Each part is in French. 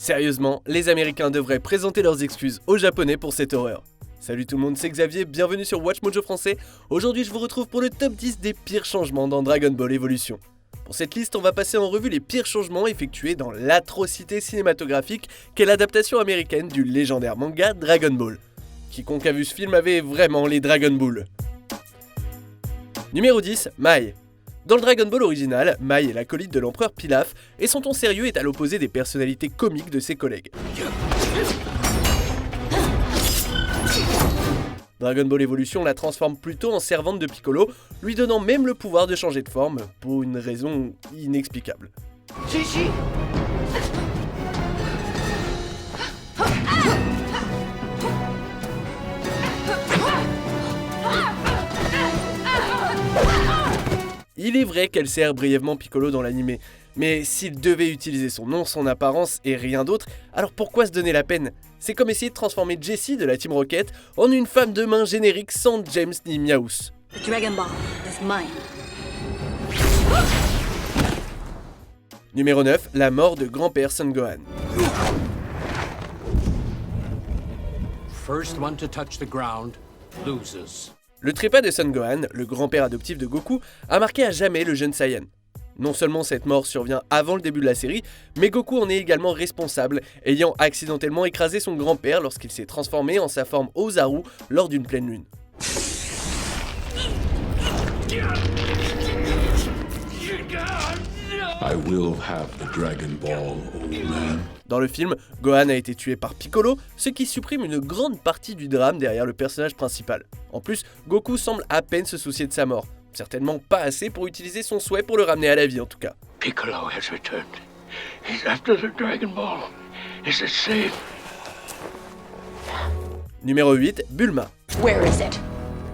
Sérieusement, les Américains devraient présenter leurs excuses aux Japonais pour cette horreur. Salut tout le monde, c'est Xavier, bienvenue sur Watch Mojo français. Aujourd'hui, je vous retrouve pour le top 10 des pires changements dans Dragon Ball Evolution. Pour cette liste, on va passer en revue les pires changements effectués dans l'atrocité cinématographique qu'est l'adaptation américaine du légendaire manga Dragon Ball. Quiconque a vu ce film avait vraiment les Dragon Ball. Numéro 10, Mai. Dans le Dragon Ball original, Mai est l'acolyte de l'empereur Pilaf et son ton sérieux est à l'opposé des personnalités comiques de ses collègues. Dragon Ball Evolution la transforme plutôt en servante de Piccolo, lui donnant même le pouvoir de changer de forme, pour une raison inexplicable. Chi-Chi. Il est vrai qu'elle sert brièvement Piccolo dans l'anime, mais s'il devait utiliser son nom, son apparence et rien d'autre, alors pourquoi se donner la peine? C'est comme essayer de transformer Jessie de la Team Rocket en une femme de main générique sans James ni Miaous. The Dragon Ball is mine. Numéro 9, la mort de grand-père Son Gohan. First one to touch the ground loses. Le trépas de Son Gohan, le grand-père adoptif de Goku, a marqué à jamais le jeune Saiyan. Non seulement cette mort survient avant le début de la série, mais Goku en est également responsable, ayant accidentellement écrasé son grand-père lorsqu'il s'est transformé en sa forme Ozaru lors d'une pleine lune. I will have the Dragon Ball, old man. Dans le film, Gohan a été tué par Piccolo, ce qui supprime une grande partie du drame derrière le personnage principal. En plus, Goku semble à peine se soucier de sa mort. Certainement pas assez pour utiliser son souhait pour le ramener à la vie en tout cas. Piccolo has returned. He's after the Dragon Ball. Is it safe? Numéro 8, Bulma. Where is it?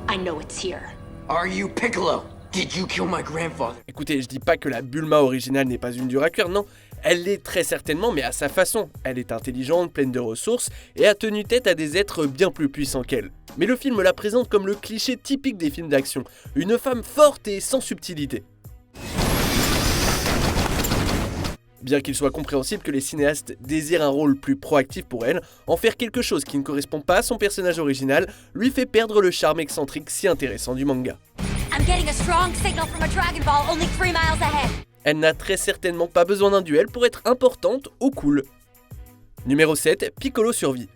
I know it's here. Are you Piccolo? Did you kill my grandfather? Écoutez, je dis pas que la Bulma originale n'est pas une dure à cuire, non. Elle l'est très certainement, mais à sa façon. Elle est intelligente, pleine de ressources, et a tenu tête à des êtres bien plus puissants qu'elle. Mais le film la présente comme le cliché typique des films d'action, une femme forte et sans subtilité. Bien qu'il soit compréhensible que les cinéastes désirent un rôle plus proactif pour elle, en faire quelque chose qui ne correspond pas à son personnage original lui fait perdre le charme excentrique si intéressant du manga. I'm getting a strong signal from a Dragon Ball only 3 miles ahead. Elle n'a très certainement pas besoin d'un duel pour être importante ou cool. Numéro 7, Piccolo survit.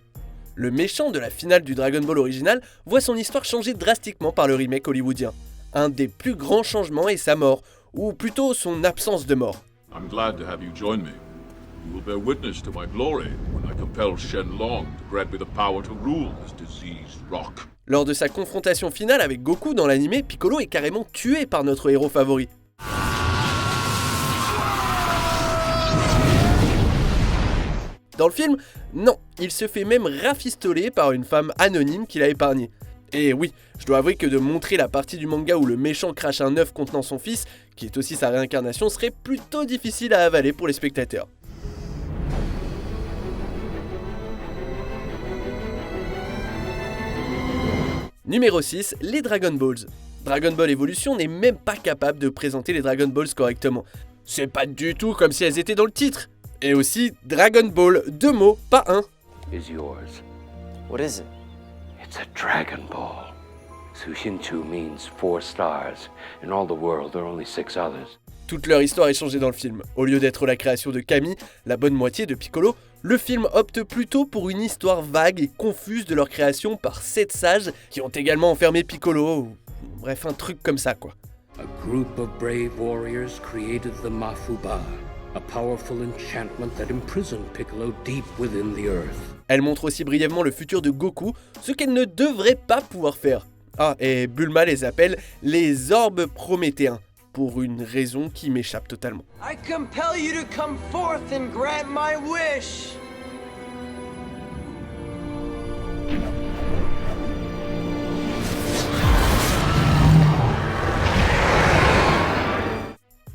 Le méchant de la finale du Dragon Ball original voit son histoire changer drastiquement par le remake hollywoodien. Un des plus grands changements est sa mort, ou plutôt son absence de mort. I'm glad to have you join me. You will bear witness to my glory when I compel Shenlong to grant me the power to rule this diseased rock. Lors de sa confrontation finale avec Goku dans l'anime, Piccolo est carrément tué par notre héros favori. Dans le film, non, il se fait même rafistoler par une femme anonyme qui l'a épargné. Et oui, je dois avouer que de montrer la partie du manga où le méchant crache un œuf contenant son fils, qui est aussi sa réincarnation, serait plutôt difficile à avaler pour les spectateurs. Numéro 6, les Dragon Balls. Dragon Ball Evolution n'est même pas capable de présenter les Dragon Balls correctement. C'est pas du tout comme si elles étaient dans le titre. Et aussi, Dragon Ball, 2 mots, pas un. Is yours. What is it? It's a Dragon Ball. Sushinchu means 4 stars. In all the world, there are only 6 others. Toute leur histoire est changée dans le film. Au lieu d'être la création de Kami, la bonne moitié de Piccolo, le film opte plutôt pour une histoire vague et confuse de leur création par 7 sages qui ont également enfermé Piccolo. Bref, un truc comme ça quoi. A group of brave warriors created the Mafuba, a powerful enchantment that imprisoned Piccolo deep within the earth. Elle montre aussi brièvement le futur de Goku, ce qu'elle ne devrait pas pouvoir faire. Ah, et Bulma les appelle les orbes prométhéens, pour une raison qui m'échappe totalement. I compel you to come forth and grant my wish.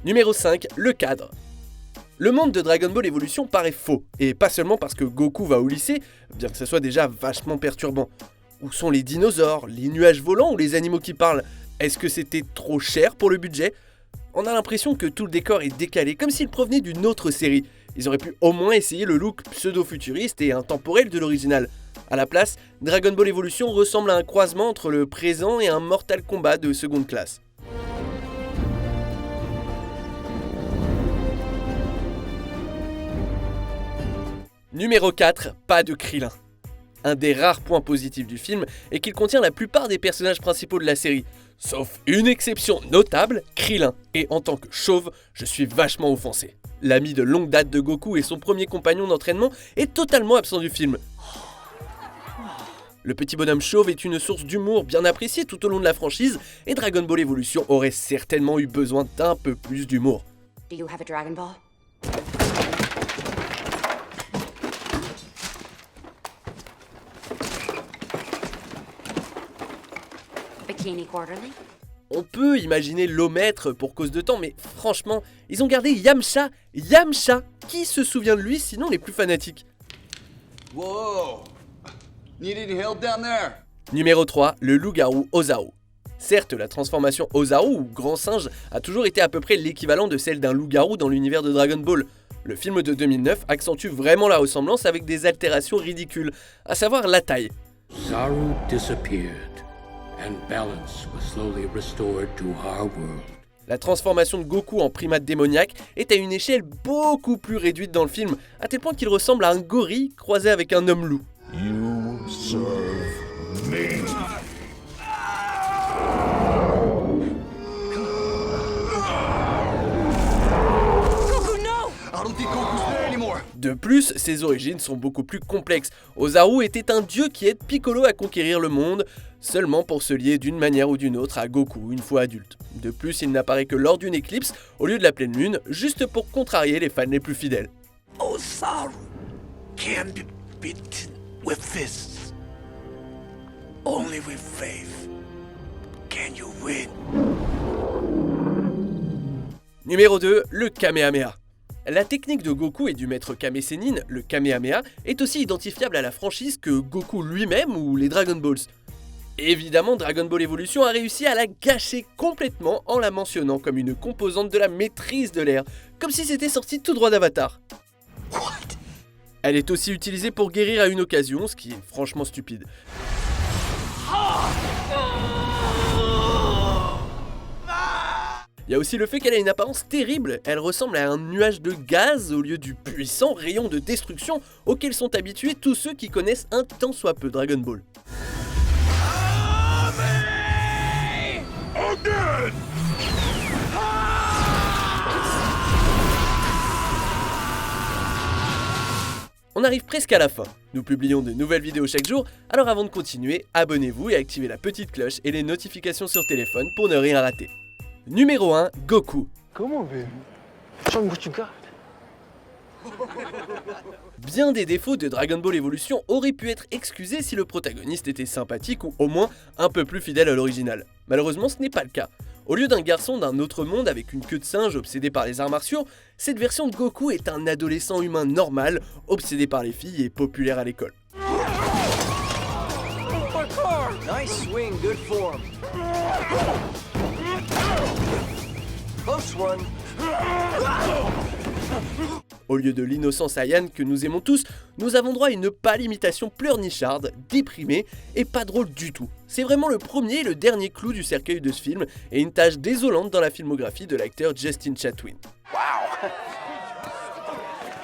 Numéro 5, le cadre. Le monde de Dragon Ball Evolution paraît faux, et pas seulement parce que Goku va au lycée, bien que ce soit déjà vachement perturbant. Où sont les dinosaures, les nuages volants ou les animaux qui parlent? Est-ce que c'était trop cher pour le budget? On a l'impression que tout le décor est décalé, comme s'il provenait d'une autre série, Ils auraient pu au moins essayer le look pseudo-futuriste et intemporel de l'original. A la place, Dragon Ball Evolution ressemble à un croisement entre le présent et un Mortal Kombat de seconde classe. Numéro 4, pas de Krillin. Un des rares points positifs du film est qu'il contient la plupart des personnages principaux de la série, sauf une exception notable, Krillin. Et en tant que chauve, je suis vachement offensé. L'ami de longue date de Goku et son premier compagnon d'entraînement est totalement absent du film. Le petit bonhomme chauve est une source d'humour bien appréciée tout au long de la franchise, et Dragon Ball Evolution aurait certainement eu besoin d'un peu plus d'humour. Do you have a Dragon Ball? Bikini Quarterly? On peut imaginer l'omettre pour cause de temps, mais franchement, ils ont gardé Yamcha. Yamcha, qui se souvient de lui sinon les plus fanatiques? Whoa! Need any help down there? Numéro 3, le loup-garou Ozaru. Certes, la transformation Ozaru ou grand singe a toujours été à peu près l'équivalent de celle d'un loup-garou dans l'univers de Dragon Ball. Le film de 2009 accentue vraiment la ressemblance avec des altérations ridicules, à savoir la taille. Zaru disappeared, and balance was slowly restored to our world. La transformation de Goku en primate démoniaque est à une échelle beaucoup plus réduite dans le film, à tel point qu'il ressemble à un gorille croisé avec un homme-loup. You serve me. Goku, no! I don't think Goku's there anymore. De plus, ses origines sont beaucoup plus complexes. Ozaru était un dieu qui aide Piccolo à conquérir le monde, seulement pour se lier d'une manière ou d'une autre à Goku une fois adulte. De plus, il n'apparaît que lors d'une éclipse, au lieu de la pleine lune, juste pour contrarier les fans les plus fidèles. Ozaru can be beaten with fists. Only with faith can you win. Numéro 2, le Kamehameha. La technique de Goku et du maître Kame Sennin, le Kamehameha, est aussi identifiable à la franchise que Goku lui-même ou les Dragon Balls. Évidemment, Dragon Ball Evolution a réussi à la gâcher complètement en la mentionnant comme une composante de la maîtrise de l'air, comme si c'était sorti tout droit d'Avatar. Elle est aussi utilisée pour guérir à une occasion, ce qui est franchement stupide. Il y a aussi le fait qu'elle a une apparence terrible, elle ressemble à un nuage de gaz au lieu du puissant rayon de destruction auquel sont habitués tous ceux qui connaissent un tant soit peu Dragon Ball. On arrive presque à la fin. Nous publions de nouvelles vidéos chaque jour, alors avant de continuer, abonnez-vous et activez la petite cloche et les notifications sur téléphone pour ne rien rater. Numéro 1, Goku. Come on, baby. Show me what you got. Bien des défauts de Dragon Ball Evolution auraient pu être excusés si le protagoniste était sympathique ou au moins un peu plus fidèle à l'original. Malheureusement, ce n'est pas le cas. Au lieu d'un garçon d'un autre monde avec une queue de singe obsédé par les arts martiaux, cette version de Goku est un adolescent humain normal, obsédé par les filles et populaire à l'école. Nice swing, good form. Close one. Au lieu de l'innocent Saiyan que nous aimons tous, nous avons droit à une pâle imitation pleurnicharde, déprimée et pas drôle du tout. C'est vraiment le premier et le dernier clou du cercueil de ce film et une tâche désolante dans la filmographie de l'acteur Justin Chatwin.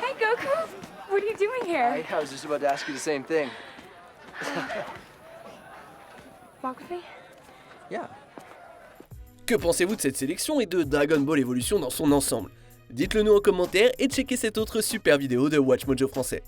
Hey Goku, what are you doing here? I was just about to ask you the same thing. Walk with me? Yeah. Que pensez-vous de cette sélection et de Dragon Ball Evolution dans son ensemble? Dites-le nous en commentaire et checkez cette autre super vidéo de Watch Mojo Français.